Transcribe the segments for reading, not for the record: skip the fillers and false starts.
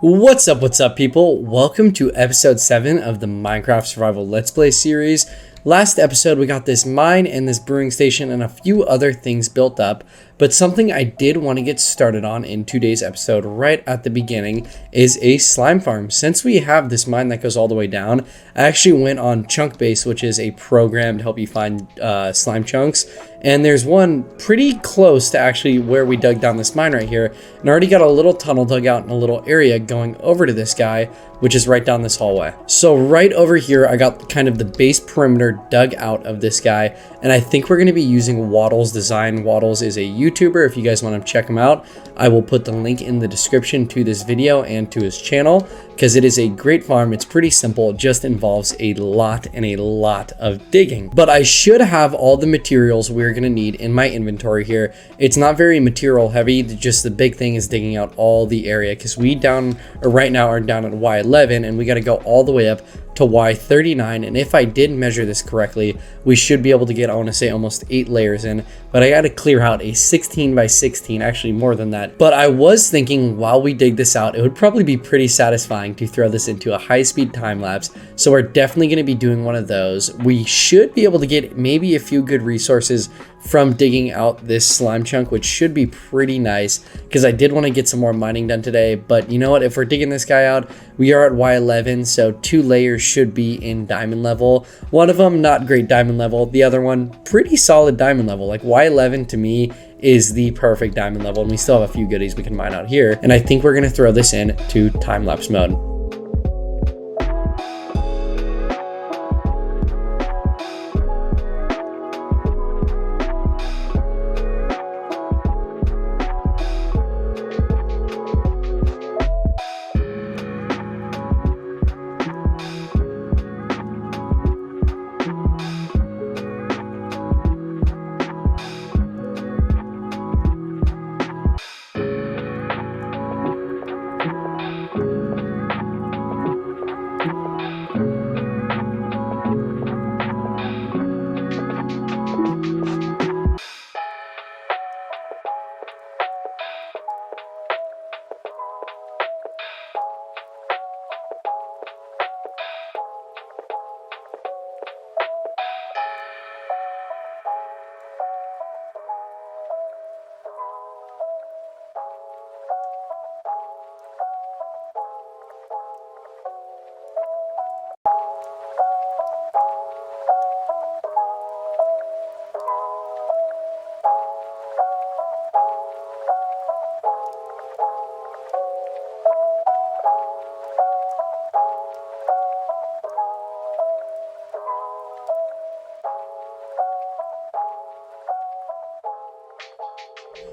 What's up people? Welcome to episode 7 of the Minecraft Survival Let's Play series. Last episode we got this mine and this brewing station and a few other things built up, but something I did want to get started on in today's episode right at the beginning is a slime farm. Since we have this mine that goes all the way down, I actually went on Chunkbase, which is a program to help you find slime chunks. And there's one pretty close to actually where we dug down this mine right here. And I already got a little tunnel dug out in a little area going over to this guy, which is right down this hallway. So right over here, I got kind of the base perimeter dug out of this guy. And I think we're going to be using Waddle's design. Waddle's is a YouTuber. If you guys want to check him out, I will put the link in the description to this video and to his channel, because it is a great farm. It's pretty simple. It just involves a lot of digging. But I should have all the materials we're going to need in my inventory here. It's not very material heavy. Just the big thing is digging out all the area, because we right now are down at Y11 and we got to go all the way up to Y39. And if I did measure this correctly, we should be able to get, I want to say, almost 8 layers in, but I got to clear out a 16 by 16, actually more than that. But I was thinking while we dig this out, it would probably be pretty satisfying to throw this into a high-speed time lapse. So we're definitely going to be doing one of those. We should be able to get maybe a few good resources from digging out this slime chunk, which should be pretty nice, because I did want to get some more mining done today. But you know what, if we're digging this guy out, we are at Y11, so 2 layers should be in diamond level. One of them not great diamond level, the other one pretty solid diamond level. Like Y11 to me is the perfect diamond level, and we still have a few goodies we can mine out here. And I think we're going to throw this in to time-lapse mode.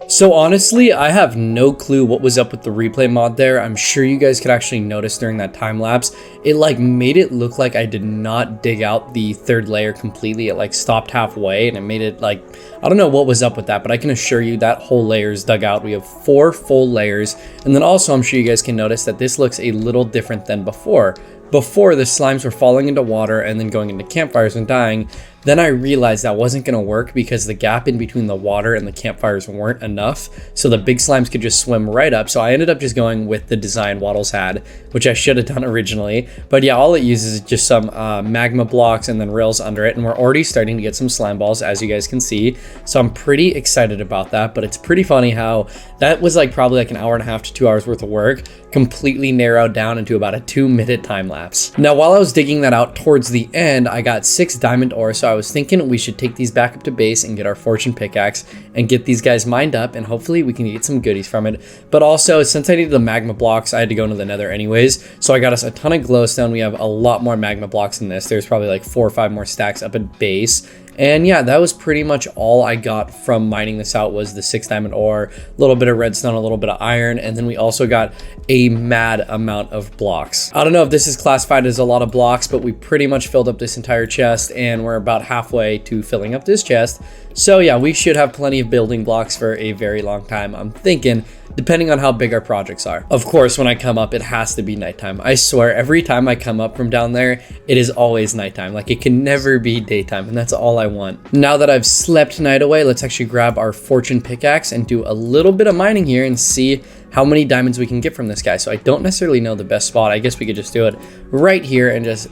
So honestly, I have no clue what was up with the replay mod there. I'm sure you guys could actually notice during that time lapse, it like made it look like I did not dig out the 3rd layer completely. It like stopped halfway and it made it like, I don't know what was up with that, but I can assure you that whole layer is dug out. We have 4 full layers. And then also I'm sure you guys can notice that this looks a little different than before. Before, the slimes were falling into water and then going into campfires and dying. Then I realized that wasn't going to work because the gap in between the water and the campfires weren't enough, so the big slimes could just swim right up. So I ended up just going with the design Waddles had, which I should have done originally. But yeah, all it uses is just some magma blocks and then rails under it, and we're already starting to get some slime balls, as you guys can see. So I'm pretty excited about that, but it's pretty funny how that was like probably like an hour and a half to 2 hours worth of work, completely narrowed down into about a 2-minute time lapse. Now, while I was digging that out towards the end, I got 6 diamond ore, so I was thinking we should take these back up to base and get our fortune pickaxe and get these guys mined up, and hopefully we can get some goodies from it. But also, since I needed the magma blocks, I had to go into the nether anyways, so I got us a ton of glowstone. We have a lot more magma blocks than this. There's probably like 4 or 5 more stacks up at base. And yeah, that was pretty much all I got from mining this out, was the 6 diamond ore, a little bit of redstone, a little bit of iron, and then we also got a mad amount of blocks. I don't know if this is classified as a lot of blocks, but we pretty much filled up this entire chest, and we're about halfway to filling up this chest. So yeah, we should have plenty of building blocks for a very long time, I'm thinking, depending on how big our projects are. Of course, when I come up, it has to be nighttime. I swear, every time I come up from down there, it is always nighttime. Like, it can never be daytime, and that's all I want. Now that I've slept night away, let's actually grab our fortune pickaxe and do a little bit of mining here and see how many diamonds we can get from this guy. So I don't necessarily know the best spot. I guess we could just do it right here and just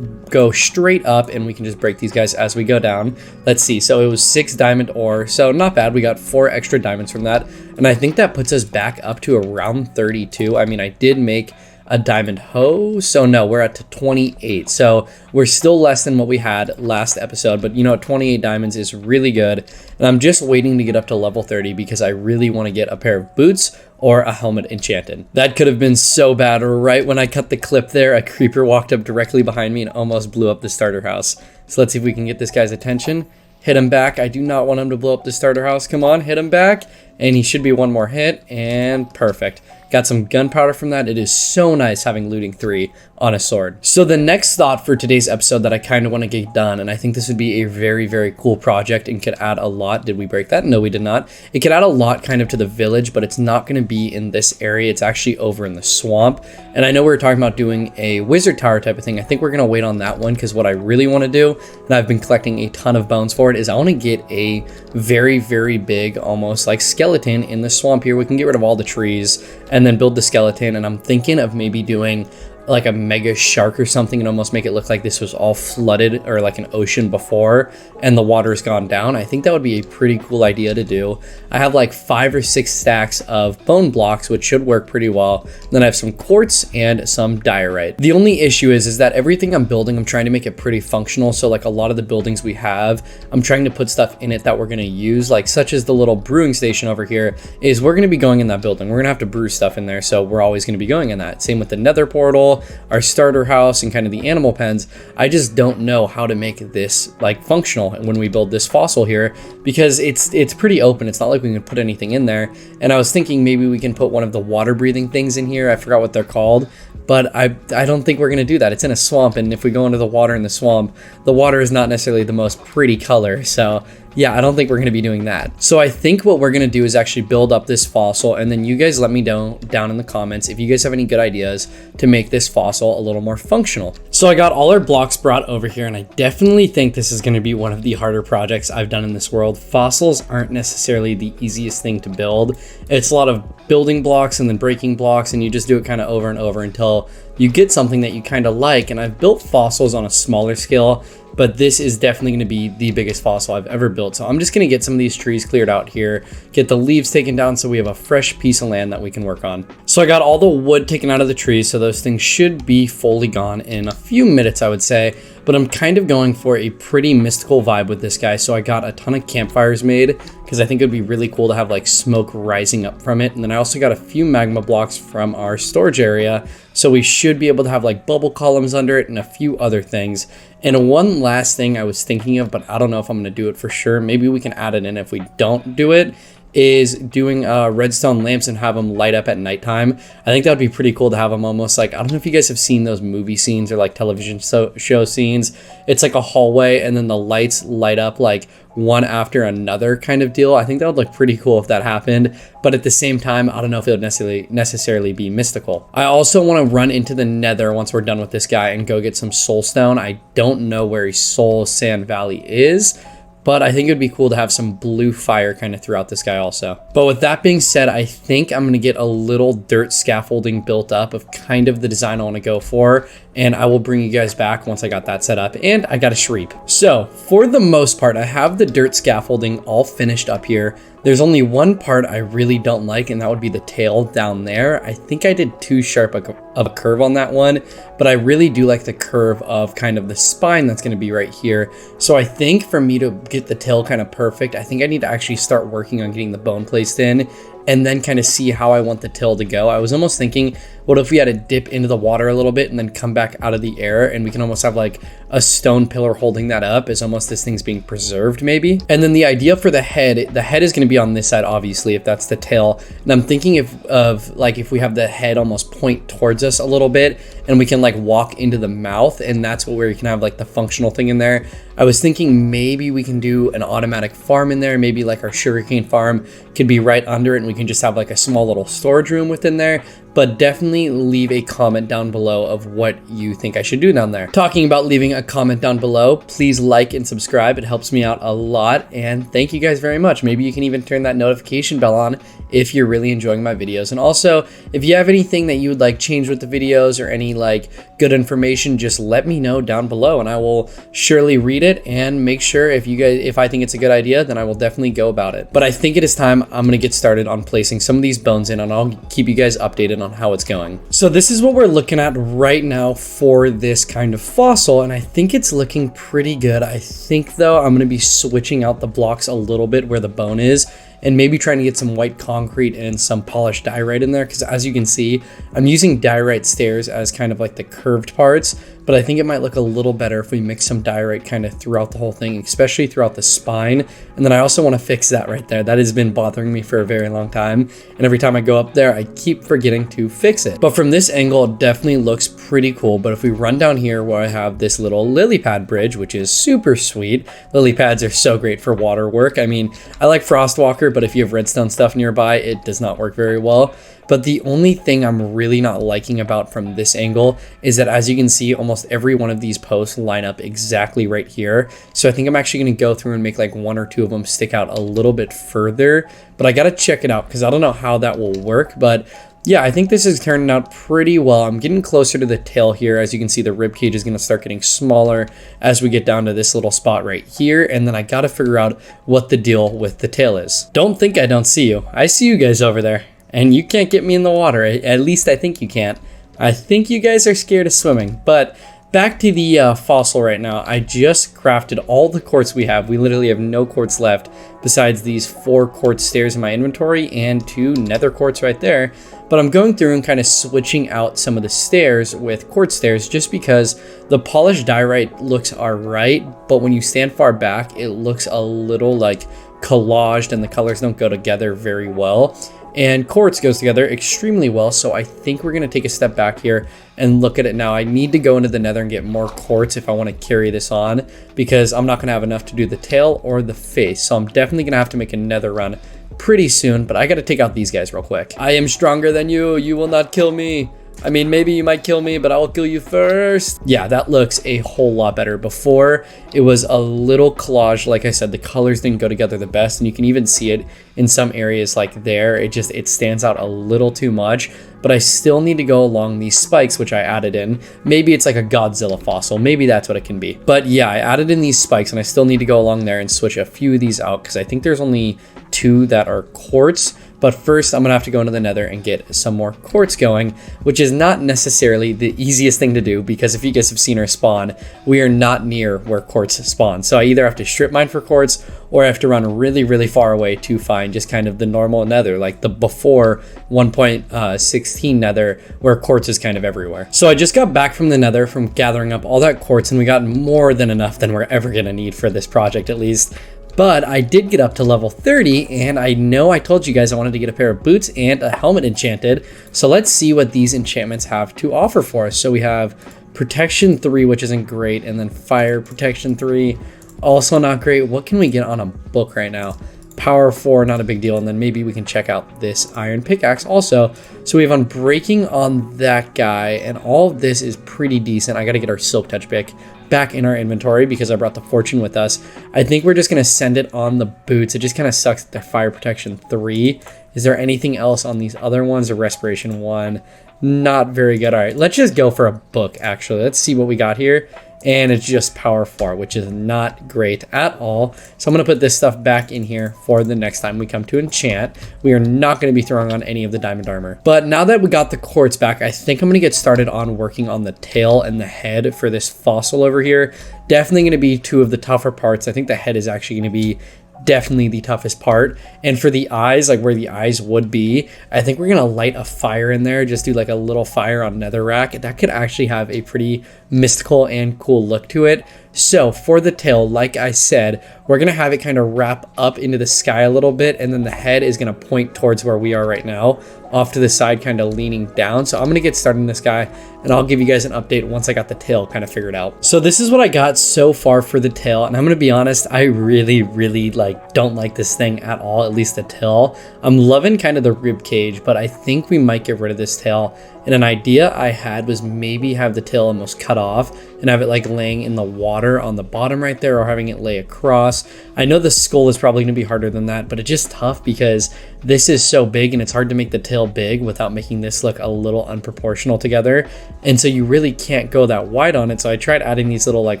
go straight up, and we can just break these guys as we go down. Let's see. So it was 6 diamond ore. So not bad. We got 4 extra diamonds from that. And I think that puts us back up to around 32. I mean, I did make a diamond hoe, so no, we're at 28. So we're still less than what we had last episode, but you know, 28 diamonds is really good. And I'm just waiting to get up to level 30 because I really want to get a pair of boots or a helmet enchanted. That could have been so bad. Right when I cut the clip there, a creeper walked up directly behind me and almost blew up the starter house. So let's see if we can get this guy's attention. Hit him back. I do not want him to blow up the starter house. Come on, hit him back. And he should be one more hit, and perfect. Got some gunpowder from that. It is so nice having looting 3 on a sword. So the next thought for today's episode that I kind of want to get done, and I think this would be a very, very cool project and could add a lot. Did we break that? No, we did not. It could add a lot kind of to the village, but it's not going to be in this area. It's actually over in the swamp. And I know we were talking about doing a wizard tower type of thing. I think we're going to wait on that one because what I really want to do, and I've been collecting a ton of bones for it, is I want to get a very, very big, almost like skeleton in the swamp here. We can get rid of all the trees and then build the skeleton. And I'm thinking of maybe doing like a mega shark or something and almost make it look like this was all flooded or like an ocean before and the water's gone down. I think that would be a pretty cool idea to do. I have like 5 or 6 stacks of bone blocks, which should work pretty well. Then I have some quartz and some diorite. The only issue is that everything I'm building, I'm trying to make it pretty functional. So like a lot of the buildings we have, I'm trying to put stuff in it that we're going to use, like such as the little brewing station over here is we're going to be going in that building. We're going to have to brew stuff in there. So we're always going to be going in that. Same with the nether portal, our starter house, and kind of the animal pens. I just don't know how to make this like functional when we build this fossil here because it's pretty open. It's not like we can put anything in there. And I was thinking maybe we can put one of the water breathing things in here. I forgot what they're called, but I don't think we're going to do that. It's in a swamp, and if we go into the water in the swamp, the water is not necessarily the most pretty color. So yeah, I don't think we're going to be doing that. So I think what we're going to do is actually build up this fossil, and then you guys let me know down in the comments if you guys have any good ideas to make this fossil a little more functional. So I got all our blocks brought over here, and I definitely think this is going to be one of the harder projects I've done in this world. Fossils aren't necessarily the easiest thing to build. It's a lot of building blocks and then breaking blocks, and you just do it kind of over and over until you get something that you kind of like. And I've built fossils on a smaller scale, but this is definitely going to be the biggest fossil I've ever built. So I'm just going to get some of these trees cleared out here, get the leaves taken down so we have a fresh piece of land that we can work on. So I got all the wood taken out of the trees, so those things should be fully gone in a few minutes, I would say. But I'm kind of going for a pretty mystical vibe with this guy. So I got a ton of campfires made because I think it would be really cool to have like smoke rising up from it. And then I also got a few magma blocks from our storage area. So we should be able to have like bubble columns under it and a few other things. And one last thing I was thinking of, but I don't know if I'm going to do it for sure. Maybe we can add it in if we don't do it, is doing redstone lamps and have them light up at nighttime. I think that would be pretty cool to have them almost like, I don't know if you guys have seen those movie scenes or like television show scenes. It's like a hallway and then the lights light up like one after another kind of deal. I think that would look pretty cool if that happened, but at the same time, I don't know if it would necessarily be mystical. I also want to run into the nether once we're done with this guy and go get some soul stone. I don't know where Soul Sand Valley is, but I think it would be cool to have some blue fire kind of throughout this guy also. But with that being said, I think I'm going to get a little dirt scaffolding built up of kind of the design I want to go for. And I will bring you guys back once I got that set up. And I got a shreep. So for the most part, I have the dirt scaffolding all finished up here. There's only one part I really don't like, and that would be the tail down there. I think I did too sharp of a curve on that one, but I really do like the curve of kind of the spine that's going to be right here. So I think for me to get the tail kind of perfect, I think I need to actually start working on getting the bone placed in and then kind of see how I want the tail to go. I was almost thinking, what if we had to dip into the water a little bit and then come back out of the air, and we can almost have like a stone pillar holding that up as almost this thing's being preserved maybe. And then the idea for the head is going to be on this side, obviously, if that's the tail. And I'm thinking of like if we have the head almost point towards us a little bit and we can like walk into the mouth, and that's where you can have like the functional thing in there. I was thinking maybe we can do an automatic farm in there. Maybe like our sugarcane farm could be right under it, and we can just have like a small little storage room within there. but definitely leave a comment down below of what you think I should do down there. Talking about leaving a comment down below, please like and subscribe. It helps me out a lot, and thank you guys very much. Maybe you can even turn that notification bell on if you're really enjoying my videos. And also, if you have anything that you would like change with the videos or any like good information, just let me know down below and I will surely read it and make sure if I think it's a good idea, then I will definitely go about it. But I think it is time I'm gonna get started on placing some of these bones in, and I'll keep you guys updated on how it's going. So this is what we're looking at right now for this kind of fossil, and I think it's looking pretty good. I think though I'm gonna be switching out the blocks a little bit where the bone is, and maybe trying to get some white concrete and some polished diorite in there, because as you can see, I'm using diorite stairs as kind of like the curved parts, but I think it might look a little better if we mix some diorite kind of throughout the whole thing, especially throughout the spine. And then I also want to fix that right there. That has been bothering me for a very long time, and every time I go up there, I keep forgetting to fix it. But from this angle, it definitely looks pretty cool. But if we run down here where I have this little lily pad bridge, which is super sweet. Lily pads are so great for water work. I mean, I like Frostwalker, but if you have redstone stuff nearby, it does not work very well. But the only thing I'm really not liking about from this angle is that, as you can see, almost every one of these posts line up exactly right here. So I think I'm actually going to go through and make like one or two of them stick out a little bit further, but I got to check it out because I don't know how that will work. But yeah, I think this is turning out pretty well. I'm getting closer to the tail here. As you can see, the rib cage is going to start getting smaller as we get down to this little spot right here. And then I got to figure out what the deal with the tail is. Don't think I don't see you. I see you guys over there. And you can't get me in the water. At least I think you can't. I think you guys are scared of swimming. But back to the fossil right now. I just crafted all the quartz we have. We literally have no quartz left besides these 4 quartz stairs in my inventory and 2 nether quartz right there. But I'm going through and kind of switching out some of the stairs with quartz stairs just because the polished diorite looks alright, but when you stand far back, it looks a little like collaged and the colors don't go together very well. And quartz goes together extremely well, so I think we're going to take a step back here and look at it now. I need to go into the nether and get more quartz if I want to carry this on, because I'm not going to have enough to do the tail or the face. So I'm definitely going to have to make a nether run pretty soon, but I got to take out these guys real quick. I am stronger than you. You will not kill me. I mean, maybe you might kill me, but I'll kill you first. Yeah, that looks a whole lot better. Before, it was a little collage. Like I said, the colors didn't go together the best, and you can even see it in some areas like there. It stands out a little too much, but I still need to go along these spikes, which I added in. Maybe it's like a Godzilla fossil. Maybe that's what it can be. But yeah, I added in these spikes, and I still need to go along there and switch a few of these out because I think there's only 2 that are quartz. But first, I'm going to have to go into the nether and get some more quartz going, which is not necessarily the easiest thing to do because if you guys have seen our spawn, we are not near where quartz spawns. So I either have to strip mine for quartz or I have to run really, really far away to find just kind of the normal nether, like the before 1.16 nether where quartz is kind of everywhere. So I just got back from the nether from gathering up all that quartz, and we got more than enough than we're ever going to need for this project at least. But I did get up to level 30, and I know I told you guys I wanted to get a pair of boots and a helmet enchanted. So let's see what these enchantments have to offer for us. So we have protection 3, which isn't great, and then fire protection 3, also not great. What can we get on a book right now? Power 4, not a big deal. And then maybe we can check out this iron pickaxe also. So we have unbreaking on that guy, and all of this is pretty decent. I got to get our silk touch pick back in our inventory because I brought the fortune with us. I think we're just going to send it on the boots. It just kind of sucks that they're fire protection 3. Is there anything else on these other ones? A respiration 1, not very good. All right, let's just go for a book actually. Let's see what we got here. And it's just power 4, which is not great at all. So I'm going to put this stuff back in here for the next time we come to enchant. We are not going to be throwing on any of the diamond armor. But now that we got the quartz back, I think I'm going to get started on working on the tail and the head for this fossil over here. Definitely going to be 2 of the tougher parts. I think the head is actually going to be definitely the toughest part. And for the eyes, like where the eyes would be, I think we're gonna light a fire in there, just do like a little fire on netherrack. That could actually have a pretty mystical and cool look to it. So for the tail, like I said, we're gonna have it kind of wrap up into the sky a little bit, and then the head is gonna point towards where we are right now, off to the side, kind of leaning down. So I'm gonna get started on this guy, and I'll give you guys an update once I got the tail kind of figured out. So this is what I got so far for the tail, and I'm gonna be honest, I really don't like this thing at all, at least the tail. I'm loving kind of the rib cage, but I think we might get rid of this tail. And an idea I had was maybe have the tail almost cut off and have it like laying in the water on the bottom right there, or having it lay across. I know the skull is probably gonna be harder than that, but it's just tough because this is so big and it's hard to make the tail big without making this look a little unproportional together. And so you really can't go that wide on it. So I tried adding these little like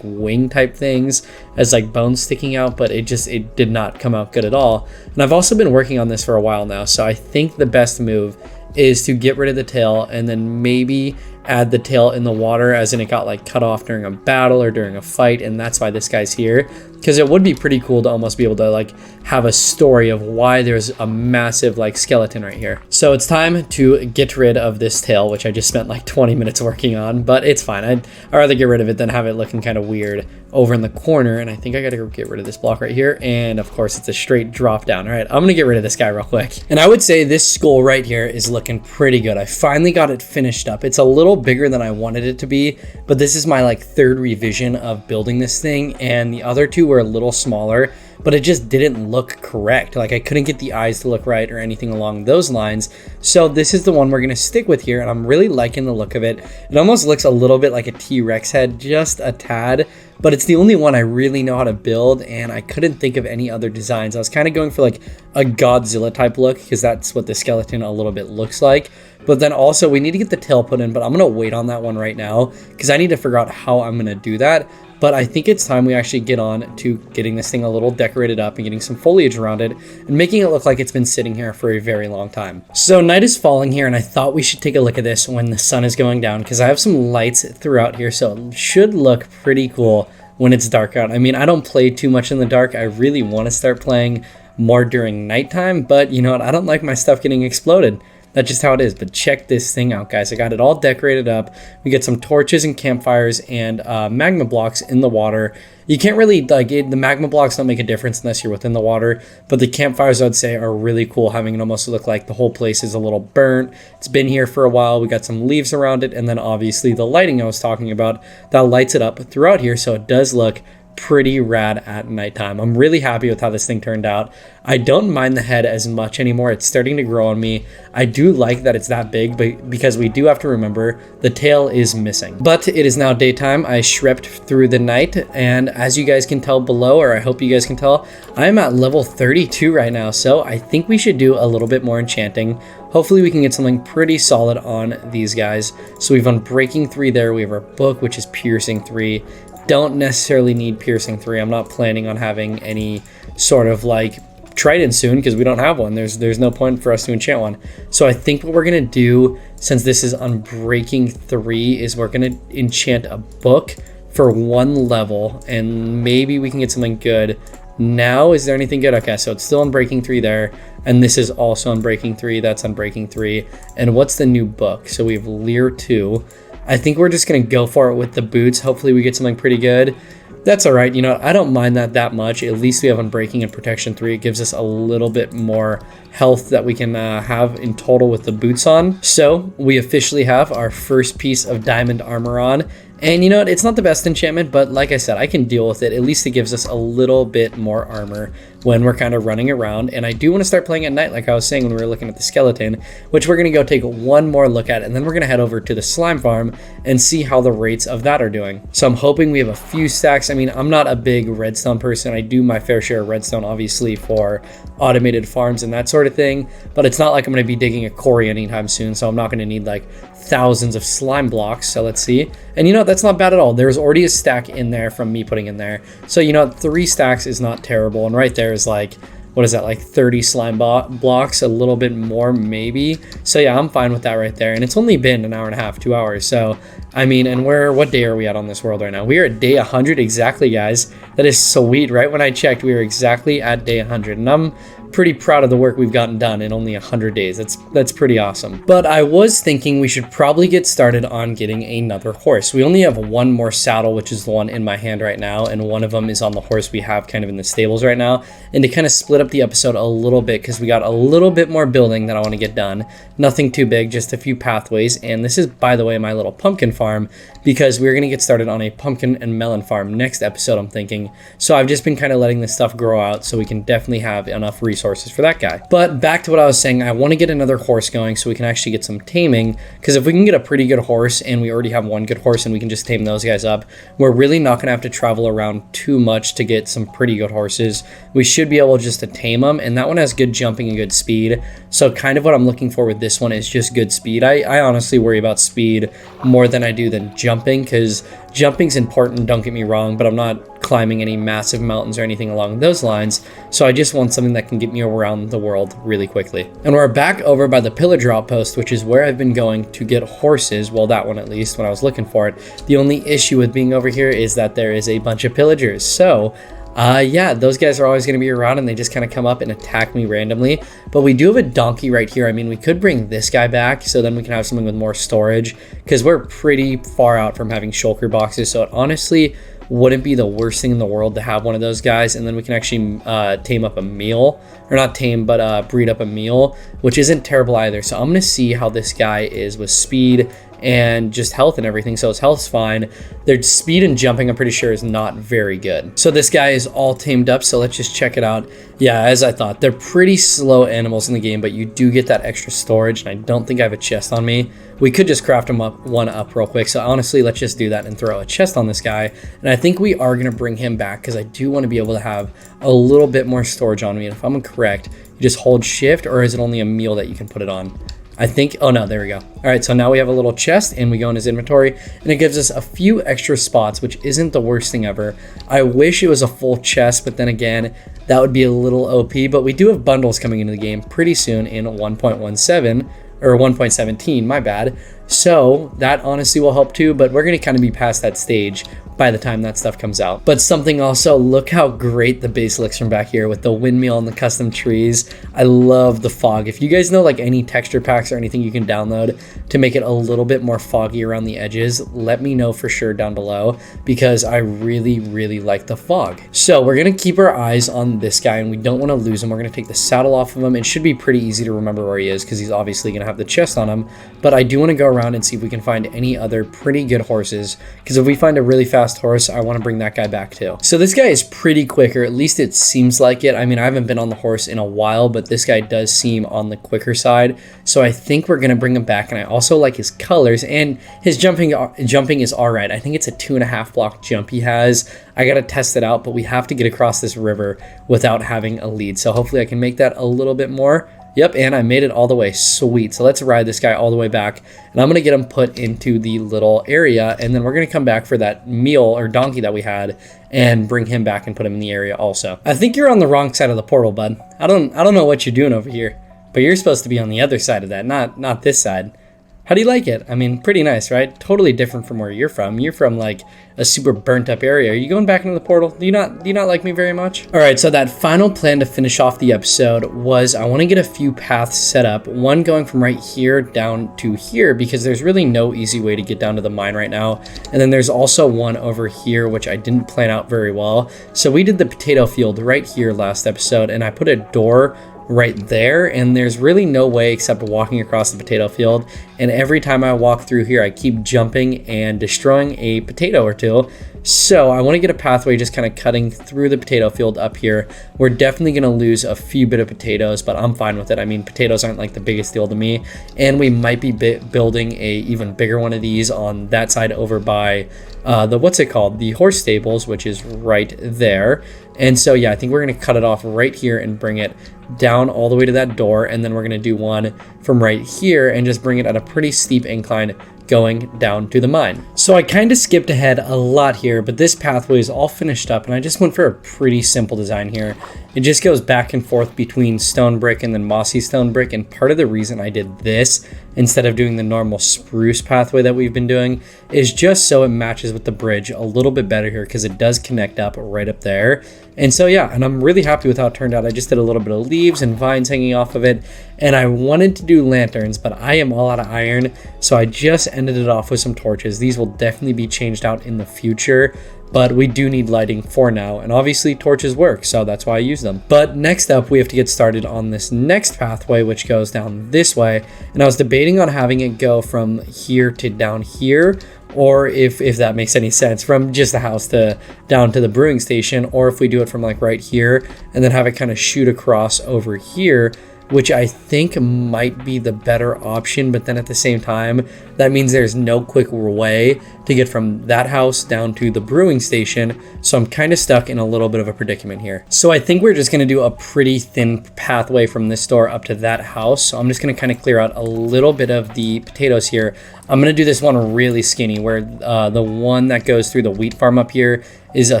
wing type things as like bones sticking out, but it did not come out good at all. And I've also been working on this for a while now. So I think the best move is to get rid of the tail and then maybe add the tail in the water, as in it got like cut off during a battle or during a fight, and that's why this guy's here. Because it would be pretty cool to almost be able to like have a story of why there's a massive like skeleton right here. So it's time to get rid of this tail, which I just spent like 20 minutes working on, but it's fine. I'd rather get rid of it than have it looking kind of weird over in the corner. And I think I gotta go get rid of this block right here, and of course it's a straight drop down. All right, I'm gonna get rid of this guy real quick. And I would say this skull right here is looking pretty good. I finally got it finished up. It's a little bigger than I wanted it to be, but this is my like third revision of building this thing, and the other two were a little smaller, but it just didn't look correct. Like I couldn't get the eyes to look right or anything along those lines. So this is the one we're gonna stick with here, and I'm really liking the look of it. It almost looks a little bit like a T-Rex head, just a tad, but it's the only one I really know how to build, and I couldn't think of any other designs. I was kind of going for like a Godzilla type look, because that's what the skeleton a little bit looks like. But then also we need to get the tail put in, but I'm gonna wait on that one right now because I need to figure out how I'm gonna do that. But I think it's time we actually get on to getting this thing a little decorated up and getting some foliage around it and making it look like it's been sitting here for a very long time. So night is falling here, and I thought we should take a look at this when the sun is going down, because I have some lights throughout here, so it should look pretty cool when it's dark out. I mean, I don't play too much in the dark. I really want to start playing more during nighttime, but you know what? I don't like my stuff getting exploded. That's just how it is. But check this thing out, guys. I got it all decorated up. We get some torches and campfires and magma blocks in the water. You can't really, like, the magma blocks don't make a difference unless you're within the water, but the campfires, I'd say, are really cool, having it almost look like the whole place is a little burnt. It's been here for a while. We got some leaves around it, and then obviously the lighting I was talking about that lights it up throughout here, so it does look pretty rad at nighttime. I'm really happy with how this thing turned out. I don't mind the head as much anymore. It's starting to grow on me. I do like that it's that big, but because we do have to remember the tail is missing. But it is now daytime. I shrepped through the night, and as you guys can tell below, or I hope you guys can tell, I'm at level 32 right now, so I think we should do a little bit more enchanting. Hopefully we can get something pretty solid on these guys. So we've Unbreaking 3 there. We have our book, which is Piercing 3. Don't necessarily need Piercing 3. I'm not planning on having any sort of like trident soon because we don't have one. There's no point for us to enchant one. So I think what we're gonna do, since this is Unbreaking 3, is we're gonna enchant a book for 1 level, and maybe we can get something good. Now, is there anything good? Okay, so it's still Unbreaking 3 there, and this is also Unbreaking 3. That's Unbreaking 3. And what's the new book? So we have Lear 2. I think we're just going to go for it with the boots. Hopefully we get something pretty good. That's all right. You know, I don't mind that much. At least we have Unbreaking and Protection 3. It gives us a little bit more health that we can have in total with the boots on. So we officially have our first piece of diamond armor on. And you know what? It's not the best enchantment, but like I said, I can deal with it. At least it gives us a little bit more armor when we're kind of running around. And I do want to start playing at night, like I was saying when we were looking at the skeleton, which we're going to go take one more look at, and then we're going to head over to the slime farm and see how the rates of that are doing. So I'm hoping we have a few stacks. I mean, I'm not a big redstone person. I do my fair share of redstone, obviously, for automated farms and that sort of thing, but it's not like I'm going to be digging a quarry anytime soon, so I'm not going to need like thousands of slime blocks. So let's see. And you know, that's not bad at all. There's already a stack in there from me putting in there. So, you know, 3 stacks is not terrible. And right there is like, what is that, like 30 slime blocks, a little bit more maybe. So yeah, I'm fine with that right there. And it's only been an hour and a half, 2 hours. So, I mean, and what day are we at on this world right now? We are at day 100 exactly, guys. That is sweet. Right when I checked, we were exactly at day 100. And I'm pretty proud of the work we've gotten done in only 100 days. That's pretty awesome. But I was thinking we should probably get started on getting another horse. We only have one more saddle, which is the one in my hand right now, and one of them is on the horse we have kind of in the stables right now. And to kind of split up the episode a little bit, because we got a little bit more building that I want to get done. Nothing too big, just a few pathways. And this is, by the way, my little pumpkin farm, because we're going to get started on a pumpkin and melon farm next episode, I'm thinking. So I've just been kind of letting this stuff grow out so we can definitely have enough resources for that guy. But back to what I was saying, I want to get another horse going so we can actually get some taming, because if we can get a pretty good horse, and we already have one good horse and we can just tame those guys up, we're really not going to have to travel around too much to get some pretty good horses. We should be able just to tame them, and that one has good jumping and good speed. So kind of what I'm looking for with this one is just good speed. I honestly worry about speed more than I do than jumping, because jumping's important, don't get me wrong, but I'm not climbing any massive mountains or anything along those lines, so I just want something that can get me around the world really quickly. And we're back over by the pillager outpost, which is where I've been going to get horses, well, that one at least, when I was looking for it. The only issue with being over here is that there is a bunch of pillagers, so yeah, those guys are always going to be around, and they just kind of come up and attack me randomly. But we do have a donkey right here. I mean, we could bring this guy back, so then we can have something with more storage, because we're pretty far out from having shulker boxes. So it honestly wouldn't be the worst thing in the world to have one of those guys, and then we can actually tame up a meal, or not tame, but breed up a meal, which isn't terrible either. So I'm going to see how this guy is with speed and just health and everything. So his health's fine. Their speed and jumping, I'm pretty sure, is not very good. So this guy is all tamed up, so let's just check it out. Yeah, as I thought, they're pretty slow animals in the game, but you do get that extra storage, and I don't think I have a chest on me. We could just craft him up one up real quick. So honestly, let's just do that and throw a chest on this guy. And I think we are going to bring him back, because I do want to be able to have a little bit more storage on me. And if I'm correct, you just hold shift, or is it only a meal that you can put it on? I think, oh no, there we go. All right, so now we have a little chest, and we go in his inventory, and it gives us a few extra spots, which isn't the worst thing ever. I wish it was a full chest, but then again, that would be a little OP, but we do have bundles coming into the game pretty soon in 1.17, or 1.17, my bad. So that honestly will help too, but we're going to kind of be past that stage by the time that stuff comes out. But something also, look how great the base looks from back here with the windmill and the custom trees. I love the fog. If you guys know like any texture packs or anything you can download to make it a little bit more foggy around the edges, let me know for sure down below, because I really, really like the fog. So we're going to keep our eyes on this guy, and we don't want to lose him. We're going to take the saddle off of him. It should be pretty easy to remember where he is, because he's obviously going to have the chest on him. But I do want to go around and see if we can find any other pretty good horses, because if we find a really fast horse, I want to bring that guy back too. So this guy is pretty quick, or at least it seems like it. I mean, I haven't been on the horse in a while, but this guy does seem on the quicker side. So I think we're going to bring him back, and I also like his colors, and his jumping is all right. I think it's a 2.5 block jump he has. I got to test it out, but we have to get across this river without having a lead. So hopefully I can make that a little bit more. Yep, and I made it all the way. Sweet. So let's ride this guy all the way back, and I'm going to get him put into the little area, and then we're going to come back for that mule or donkey that we had and bring him back and put him in the area also. I think you're on the wrong side of the portal, bud. I don't know what you're doing over here, but you're supposed to be on the other side of that, not this side. How do you like it? I mean, pretty nice, right? Totally different from where you're from. You're from like a super burnt up area. Are you going back into the portal? Do you not like me very much? All right, so that final plan to finish off the episode was I want to get a few paths set up. One going from right here down to here, because there's really no easy way to get down to the mine right now. And then there's also one over here, which I didn't plan out very well. So we did the potato field right here last episode, and I put a door right there, and there's really no way except walking across the potato field, and every time I walk through here I keep jumping and destroying a potato or two. So I want to get a pathway just kind of cutting through the potato field up here. We're definitely going to lose a few bit of potatoes, but I'm fine with it. I mean, potatoes aren't like the biggest deal to me, and we might be building a even bigger one of these on that side over by the horse stables, which is right there. And so yeah, I think we're going to cut it off right here and bring it down all the way to that door, and then we're going to do one from right here and just bring it at a pretty steep incline going down to the mine. So I kind of skipped ahead a lot here, but this pathway is all finished up, and I just went for a pretty simple design here. It just goes back and forth between stone brick and then mossy stone brick, and part of the reason I did this instead of doing the normal spruce pathway that we've been doing, is just so it matches with the bridge a little bit better here, because it does connect up right up there. And so yeah, and I'm really happy with how it turned out. I just did a little bit of leaves and vines hanging off of it, and I wanted to do lanterns, but I am all out of iron, so I just ended it off with some torches. These will definitely be changed out in the future, but we do need lighting for now, and obviously torches work, so that's why I use them. But next up, we have to get started on this next pathway, which goes down this way, and I was debating on having it go from here to down here, or if that makes any sense, from just the house to down to the brewing station, or if we do it from like right here and then have it kind of shoot across over here, which I think might be the better option. But then at the same time, that means there's no quick way to get from that house down to the brewing station. So I'm kind of stuck in a little bit of a predicament here. So I think we're just going to do a pretty thin pathway from this door up to that house. So I'm just going to kind of clear out a little bit of the potatoes here. I'm going to do this one really skinny, where the one that goes through the wheat farm up here is a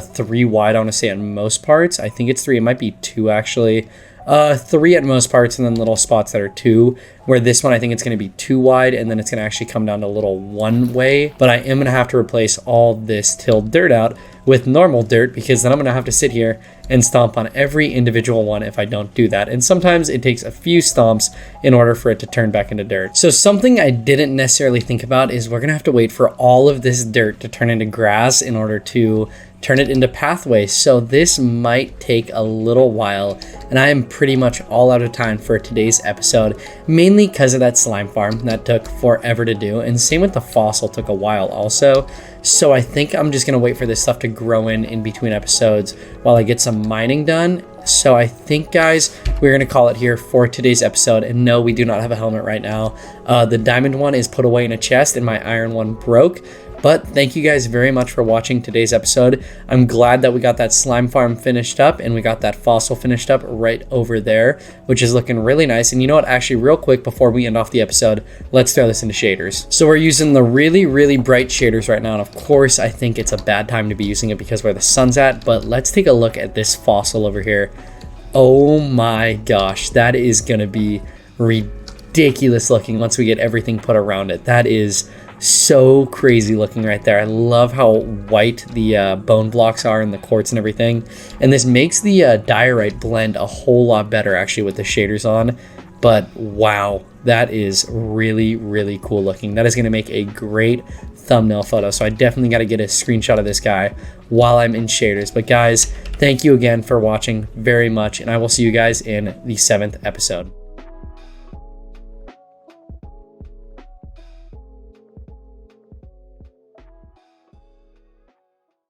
3 wide, I want to say, on most parts. I think it's 3. It might be 2 actually. 3 at most parts, and then little spots that are 2, where this one I think it's going to be 2 wide, and then it's going to actually come down to a little 1 way. But I am going to have to replace all this tilled dirt out with normal dirt, because then I'm going to have to sit here and stomp on every individual one if I don't do that. And sometimes it takes a few stomps in order for it to turn back into dirt. So something I didn't necessarily think about is we're going to have to wait for all of this dirt to turn into grass in order to turn it into pathways. So this might take a little while, and I am pretty much all out of time for today's episode, mainly because of that slime farm that took forever to do, and same with the fossil, took a while also. So I think I'm just gonna wait for this stuff to grow in between episodes while I get some mining done. So I think, guys, we're gonna call it here for today's episode. And no, we do not have a helmet right now. The diamond one is put away in a chest, and my iron one broke. But thank you guys very much for watching today's episode. I'm glad that we got that slime farm finished up, and we got that fossil finished up right over there, which is looking really nice. And you know what, actually real quick before we end off the episode, let's throw this into shaders. So we're using the really bright shaders right now, and of course I think it's a bad time to be using it because where the sun's at, but let's take a look at this fossil over here. Oh my gosh, that is gonna be ridiculous looking once we get everything put around it. That is so crazy looking right there. I love how white the bone blocks are and the quartz and everything, and this makes the diorite blend a whole lot better actually with the shaders on. But wow, that is really cool looking. That is going to make a great thumbnail photo, so I definitely got to get a screenshot of this guy while I'm in shaders. But guys, thank you again for watching very much, and I will see you guys in the 7th episode.